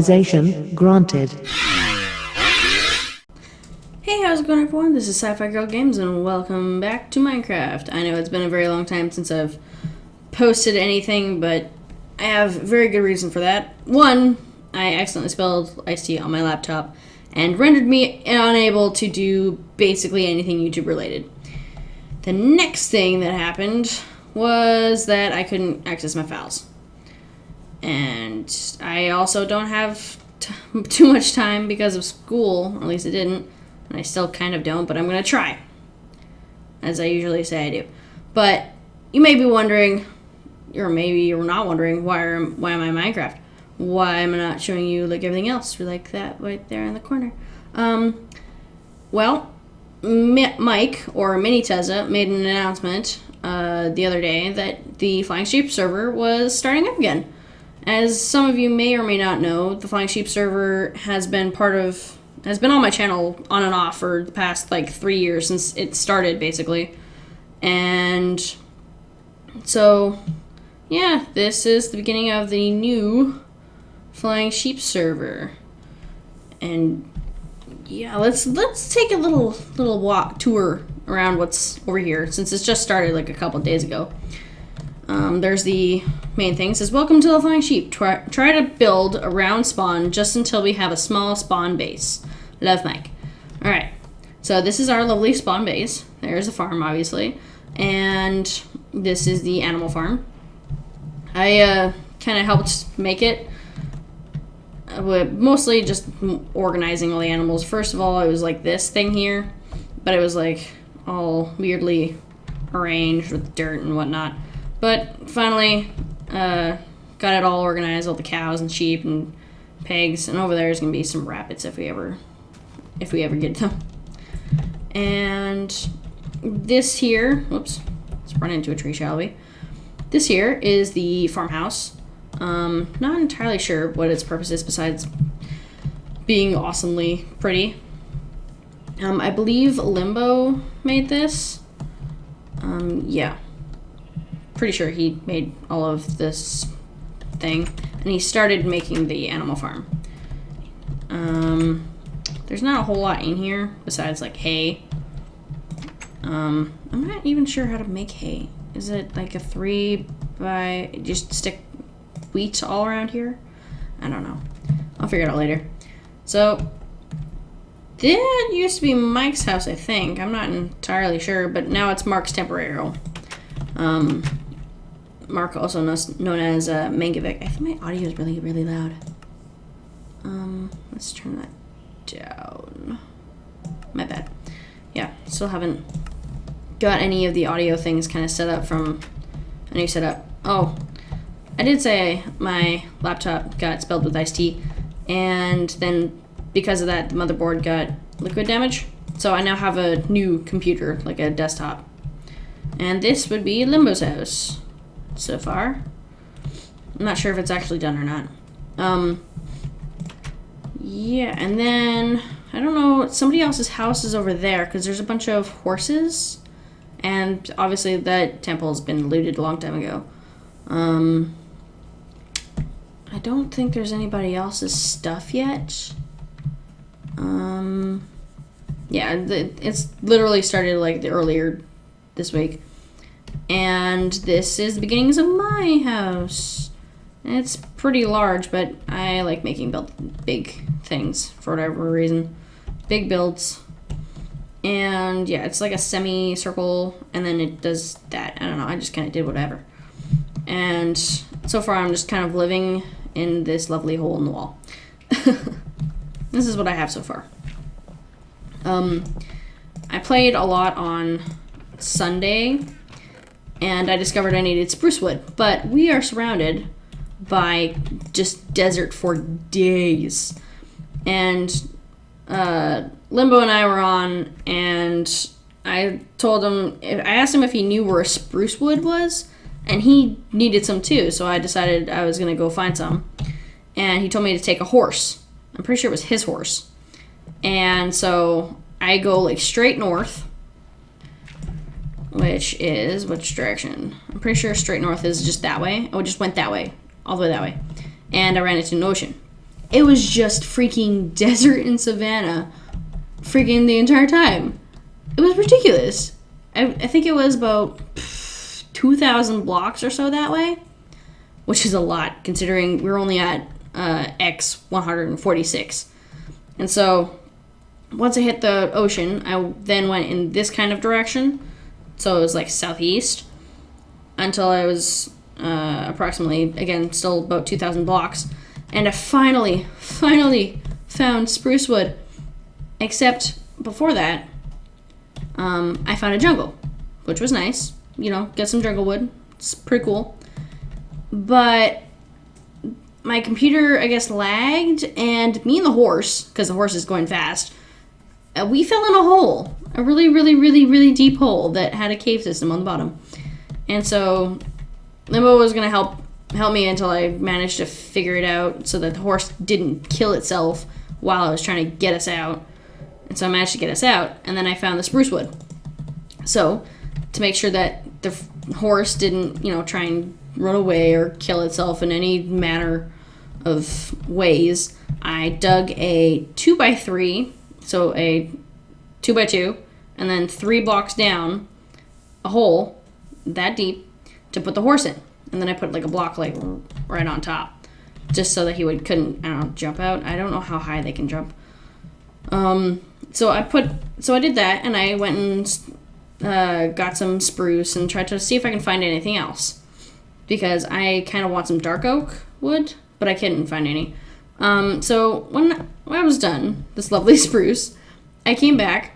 Granted. Hey, how's it going, everyone? This is SciFiGirlGamez, and welcome back to Minecraft. I know it's been a very long time since I've posted anything, but I have very good reason for that. One, I accidentally spelled iced tea on my laptop and rendered me unable to do basically anything YouTube related. The next thing that happened was that I couldn't access my files. And I also don't have too much time because of school, or at least I didn't. And I still kind of don't, but I'm going to try. As I usually say I do. But you may be wondering, or maybe you're not wondering, why am I in Minecraft? Why am I not showing you like everything else? Like that right there in the corner. Well, Mike, or Mini Tezza, made an announcement the other day that the Flying Sheep server was starting up again. As some of you may or may not know, the Flying Sheep server has been on my channel on and off for the past like 3 years since it started, basically. And so, yeah, this is the beginning of the new Flying Sheep server. And yeah, let's take a little tour around what's over here, since it's just started like a couple days ago. There's the main thing. It says, welcome to the Flying Sheep. Try to build a round spawn just until we have a small spawn base. Love, Mike. Alright, so this is our lovely spawn base. There's the farm, obviously. And this is the animal farm. I kind of helped make it. Mostly just organizing all the animals. First of all, it was like this thing here. But it was like all weirdly arranged with dirt and whatnot. But finally, got it all organized, all the cows and sheep and pigs, and over there is going to be some rabbits if we ever get them. And this here, whoops, let's run into a tree, shall we? This here is the farmhouse. Not entirely sure what its purpose is besides being awesomely pretty. I believe Limbo made this. Yeah. Pretty sure he made all of this thing, and he started making the animal farm. There's not a whole lot in here besides like hay. I'm not even sure how to make hay. Is it like a 3 by just stick wheat all around here? I don't know. I'll figure it out later. So that used to be Mike's house, I think. I'm not entirely sure, but now it's Mark's temporary home. Mark, also known as Mangovic. I think my audio is really, really loud. Let's turn that down. My bad. Yeah, still haven't got any of the audio things kind of set up from a new setup. Oh, I did say my laptop got spelled with iced tea, and then because of that, the motherboard got liquid damage. So I now have a new computer, like a desktop. And this would be Limbo's house. So far. I'm not sure if it's actually done or not. Yeah, and then I don't know, somebody else's house is over there because there's a bunch of horses, and obviously that temple has been looted a long time ago. I don't think there's anybody else's stuff yet. Yeah, it's literally started like earlier this week. And this is the beginnings of my house. It's pretty large, but I like making big things for whatever reason. Big builds. And yeah, it's like a semicircle, and then it does that. I don't know, I just kind of did whatever. And so far I'm just kind of living in this lovely hole in the wall. This is what I have so far. I played a lot on Sunday, and I discovered I needed spruce wood, but we are surrounded by just desert for days. And Limbo and I were on, and I asked him if he knew where a spruce wood was, and he needed some too, so I decided I was going to go find some. And he told me to take a horse. I'm pretty sure it was his horse. And so I go like straight north, which is which direction? I'm pretty sure straight north is just that way. Oh, it just went that way, all the way that way. And I ran into an ocean. it was just freaking desert and savannah freaking the entire time. It was ridiculous. I think it was about 2,000 blocks or so that way, which is a lot considering we're only at X 146. And so once I hit the ocean, I then went in this kind of direction. So it was like southeast until I was approximately, again, still about 2,000 blocks. And I finally found spruce wood. Except before that, I found a jungle, which was nice. You know, get some jungle wood. It's pretty cool. But my computer, I guess, lagged, and me and the horse, because the horse is going fast, we fell in a hole. A really, really, really, really deep hole that had a cave system on the bottom. And so Limbo was going to help me until I managed to figure it out so that the horse didn't kill itself while I was trying to get us out. And so I managed to get us out, and then I found the spruce wood. So, to make sure that the horse didn't, try and run away or kill itself in any manner of ways, I dug a 2x3, so a 2x2, and then 3 blocks down, a hole that deep to put the horse in. And then I put like a block like right on top, just so that he couldn't jump out. I don't know how high they can jump. So I did that, and I went and got some spruce and tried to see if I can find anything else, because I kind of want some dark oak wood, but I couldn't find any. So when I was done, this lovely spruce, I came back,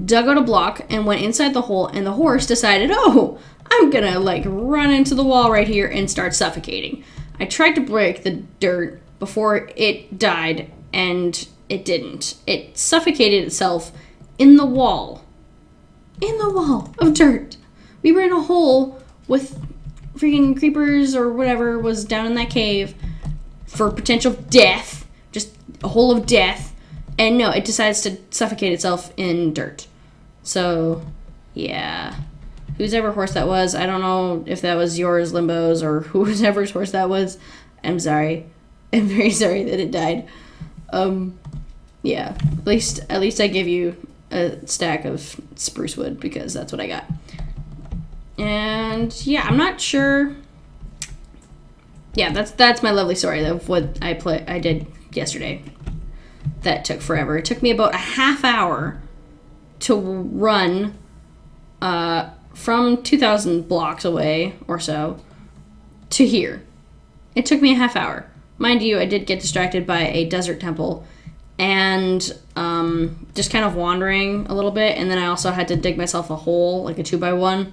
dug out a block, and went inside the hole, and the horse decided, I'm gonna run into the wall right here and start suffocating. I tried to break the dirt before it died, and it didn't. It suffocated itself in the wall. In the wall of dirt. We were in a hole with freaking creepers or whatever was down in that cave for potential death. Just a hole of death. And no, it decides to suffocate itself in dirt. So, yeah. Whosever horse that was, I don't know if that was yours, Limbo's, or whoever's horse that was. I'm sorry. I'm very sorry that it died. Yeah, at least I give you a stack of spruce wood, because that's what I got. And yeah, I'm not sure. Yeah, that's my lovely story of what I did yesterday. That took forever. It took me about a half hour to run from 2,000 blocks away or so to here. It took me a half hour. Mind you, I did get distracted by a desert temple and just kind of wandering a little bit, and then I also had to dig myself a hole, like a 2x1,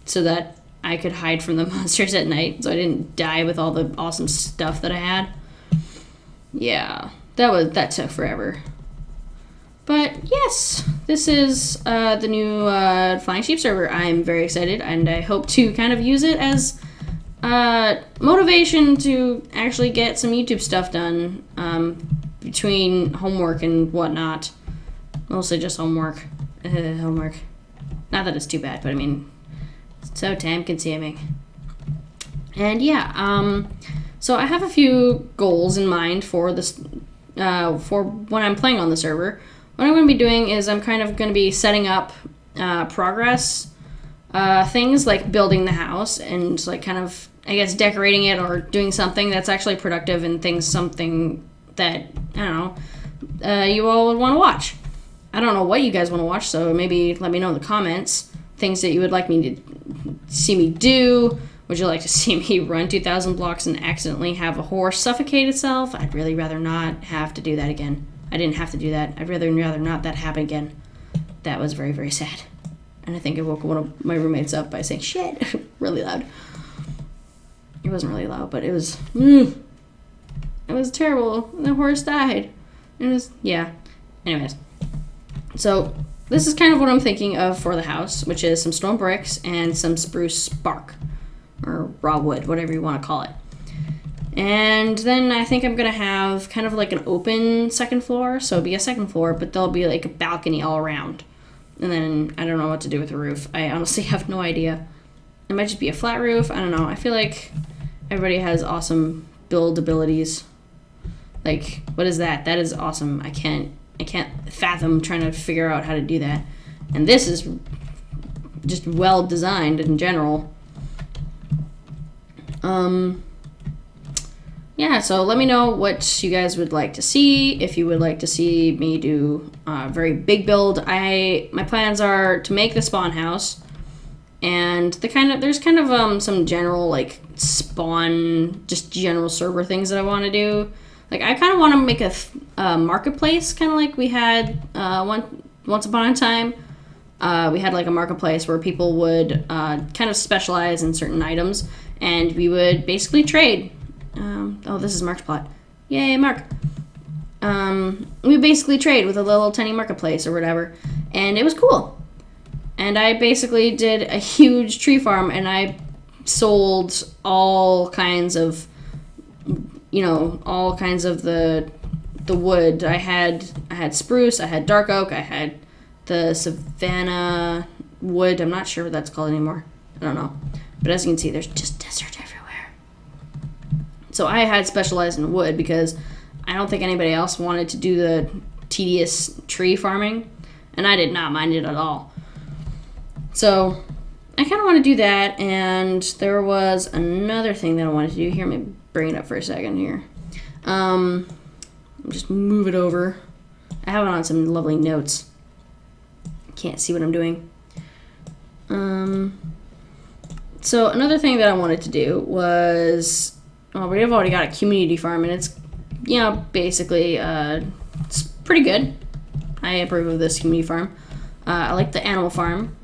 so that I could hide from the monsters at night, so I didn't die with all the awesome stuff that I had. Yeah, that took forever. But yes, this is the new Flying Sheep server. I'm very excited, and I hope to kind of use it as motivation to actually get some YouTube stuff done between homework and whatnot. Mostly just homework. Homework. Not that it's too bad, but I mean, it's so time consuming. And yeah, so I have a few goals in mind for this, for when I'm playing on the server. What I'm going to be doing is I'm kind of going to be setting up progress things, like building the house and kind of, I guess, decorating it or doing something that's actually productive and something that, I don't know, you all would want to watch. I don't know what you guys want to watch, so maybe let me know in the comments things that you would like me to see me do. Would you like to see me run 2,000 blocks and accidentally have a horse suffocate itself? I'd really rather not have to do that again. I didn't have to do that. I'd rather not that happen again. That was very, very sad. And I think I woke one of my roommates up by saying, shit, really loud. It wasn't really loud, but it was, it was terrible. The horse died. It was, yeah. Anyways. So, this is kind of what I'm thinking of for the house, which is some stone bricks and some spruce bark. Or raw wood, whatever you want to call it. And then I think I'm going to have kind of like an open second floor. So it'll be a second floor, but there'll be like a balcony all around. And then I don't know what to do with the roof. I honestly have no idea. It might just be a flat roof. I don't know. I feel like everybody has awesome build abilities. Like, what is that? That is awesome. I can't fathom trying to figure out how to do that. And this is just well designed in general. Yeah, so let me know what you guys would like to see. If you would like to see me do a very big build, my plans are to make the spawn house, and there's kind of some general like spawn, just general server things that I want to do. Like I kind of want to make a marketplace, kind of like we had once upon a time. We had like a marketplace where people would kind of specialize in certain items, and we would basically trade. Oh, this is Mark's plot. Yay, Mark. We basically trade with a little tiny marketplace or whatever, and it was cool. And I basically did a huge tree farm, and I sold all kinds of, the wood. I had spruce, I had dark oak, I had the savanna wood. I'm not sure what that's called anymore. I don't know. But as you can see, there's just desert everywhere. So I had specialized in wood because I don't think anybody else wanted to do the tedious tree farming, and I did not mind it at all. So I kind of want to do that, and there was another thing that I wanted to do here. Let me bring it up for a second here. Just move it over. I have it on some lovely notes. Can't see what I'm doing. So another thing that I wanted to do was, well, we've already got a community farm, and it's, basically, it's pretty good. I approve of this community farm. I like the animal farm.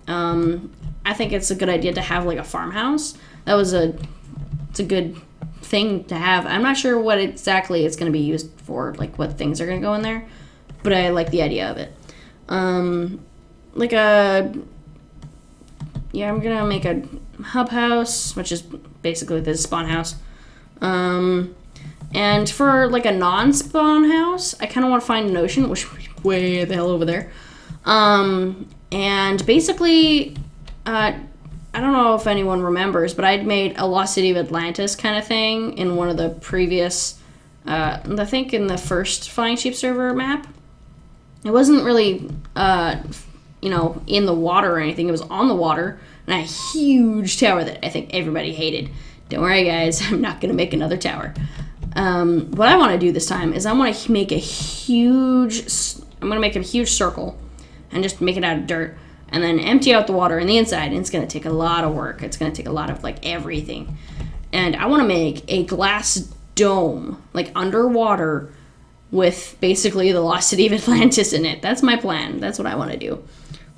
I think it's a good idea to have like a farmhouse. It's a good thing to have. I'm not sure what exactly it's going to be used for, like what things are going to go in there, but I like the idea of it. I'm going to make a hub house, which is basically the spawn house. And for like a non-spawn house, I kind of want to find an ocean, which would be way the hell over there. And basically, I don't know if anyone remembers, but I'd made a Lost City of Atlantis kind of thing in one of the previous, I think in the first Flying Sheep server map. It wasn't really, in the water or anything. It was on the water, and a huge tower that I think everybody hated. Don't worry, guys. I'm not going to make another tower. What I want to do this time is I want to make a huge circle and just make it out of dirt and then empty out the water on the inside. And it's going to take a lot of work. It's going to take a lot of, like, everything. And I want to make a glass dome, like, underwater with basically the Lost City of Atlantis in it. That's my plan. That's what I want to do.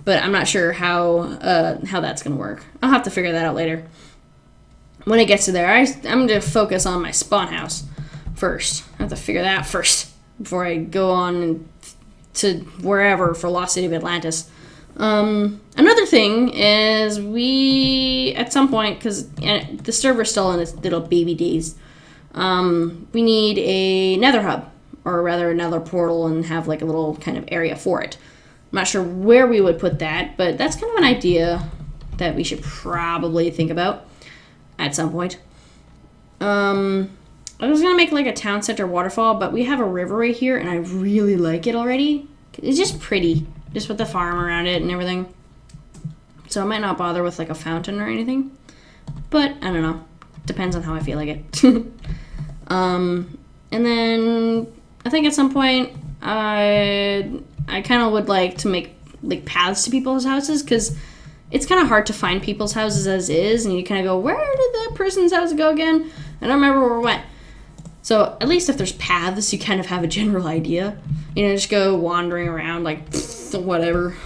But I'm not sure how that's going to work. I'll have to figure that out later. When it gets to there, I'm going to focus on my spawn house first. I have to figure that out first before I go on to wherever for Lost City of Atlantis. Another thing is we, at some point, because the server's still in its little baby days, we need a nether hub, or rather another portal, and have like a little kind of area for it. I'm not sure where we would put that, but that's kind of an idea that we should probably think about at some point. I was going to make like a town center waterfall, but we have a river right here, and I really like it already. It's just pretty, just with the farm around it and everything. So I might not bother with like a fountain or anything, but I don't know. Depends on how I feel like it. And then I think at some point I kind of would like to make like paths to people's houses, because it's kind of hard to find people's houses as is, and you kind of go, where did that person's house go again? I don't remember where it went. So at least if there's paths, you kind of have a general idea. Just go wandering around like whatever.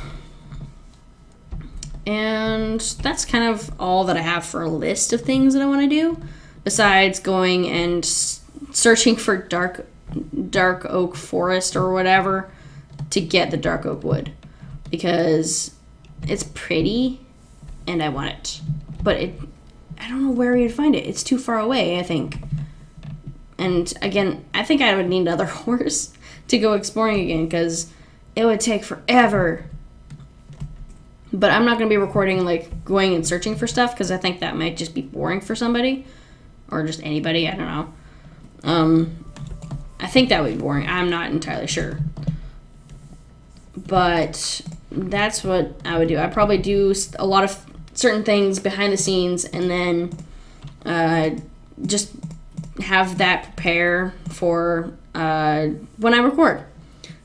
And that's kind of all that I have for a list of things that I want to do, besides going and searching for dark oak forest or whatever to get the dark oak wood, because it's pretty and I want it, but I don't know where you'd find it. It's too far away, I think. And again, I think I would need another horse to go exploring again, because it would take forever. But I'm not going to be recording like going and searching for stuff, because I think that might just be boring for somebody, or just anybody, I don't know. I think that would be boring. I'm not entirely sure. But that's what I would do. I'd probably do a lot of certain things behind the scenes and then just have that prepare for when I record.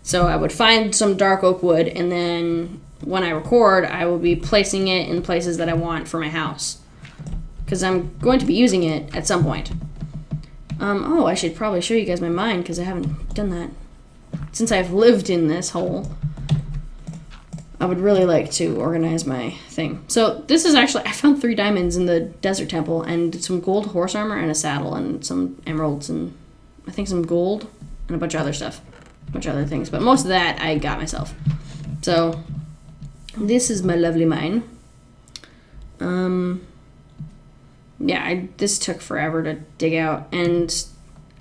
So I would find some dark oak wood, and then when I record, I will be placing it in places that I want for my house. Because I'm going to be using it at some point. Oh, I should probably show you guys my mine, because I haven't done that. Since I've lived in this hole, I would really like to organize my thing. So this is actually, I found 3 diamonds in the desert temple, and some gold horse armor, and a saddle, and some emeralds, and I think some gold, and a bunch of other stuff. A bunch of other things. But most of that I got myself. So this is my lovely mine. Yeah, this took forever to dig out, and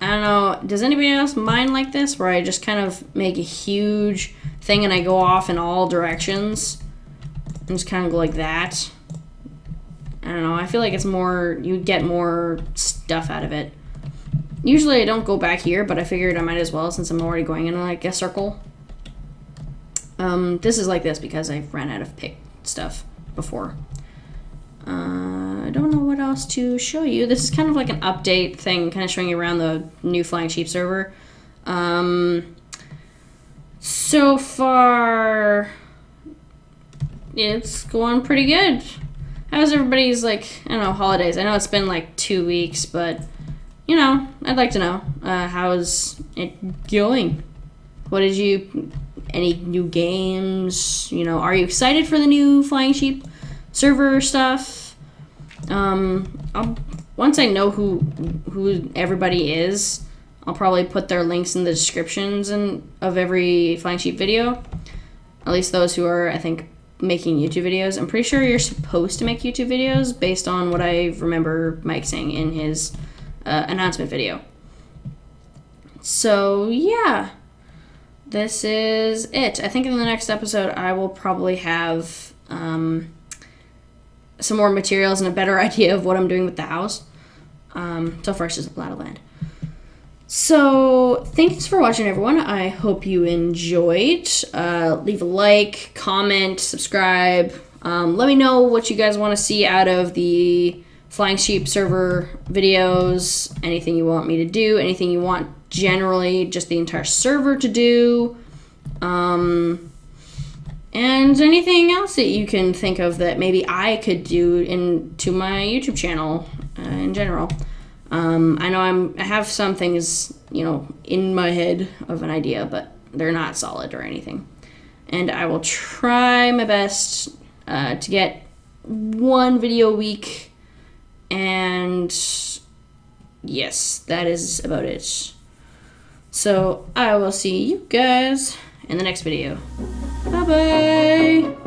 I don't know, does anybody else mine like this, where I just kind of make a huge thing and I go off in all directions and just kind of go like that? I don't know, I feel like it's more, you get more stuff out of it. Usually I don't go back here, but I figured I might as well since I'm already going in like a circle. This is like this because I ran out of pick stuff before. I don't know what else to show you. This is kind of like an update thing, kind of showing you around the new Flying Sheep server. So far, it's going pretty good. How's everybody's, like, I don't know, holidays? I know it's been like 2 weeks, but, you know, I'd like to know. How's it going? What did you, any new games? You know, are you excited for the new Flying Sheep server stuff? Once I know who everybody is, I'll probably put their links in the descriptions of every Flying Sheep video. At least those who are, I think, making YouTube videos. I'm pretty sure you're supposed to make YouTube videos based on what I remember Mike saying in his announcement video. So, yeah. This is it. I think in the next episode I will probably have some more materials and a better idea of what I'm doing with the house. So far it's just a plot of land. So thanks for watching, everyone. I hope you enjoyed. Leave a like, comment, subscribe. Let me know what you guys want to see out of the Flying Sheep server videos, anything you want me to do, anything you want generally just the entire server to do. And anything else that you can think of that maybe I could do into my YouTube channel in general. I know I have some things, you know, in my head of an idea, but they're not solid or anything. And I will try my best to get 1 video a week. And yes, that is about it. So I will see you guys in the next video. Bye-bye.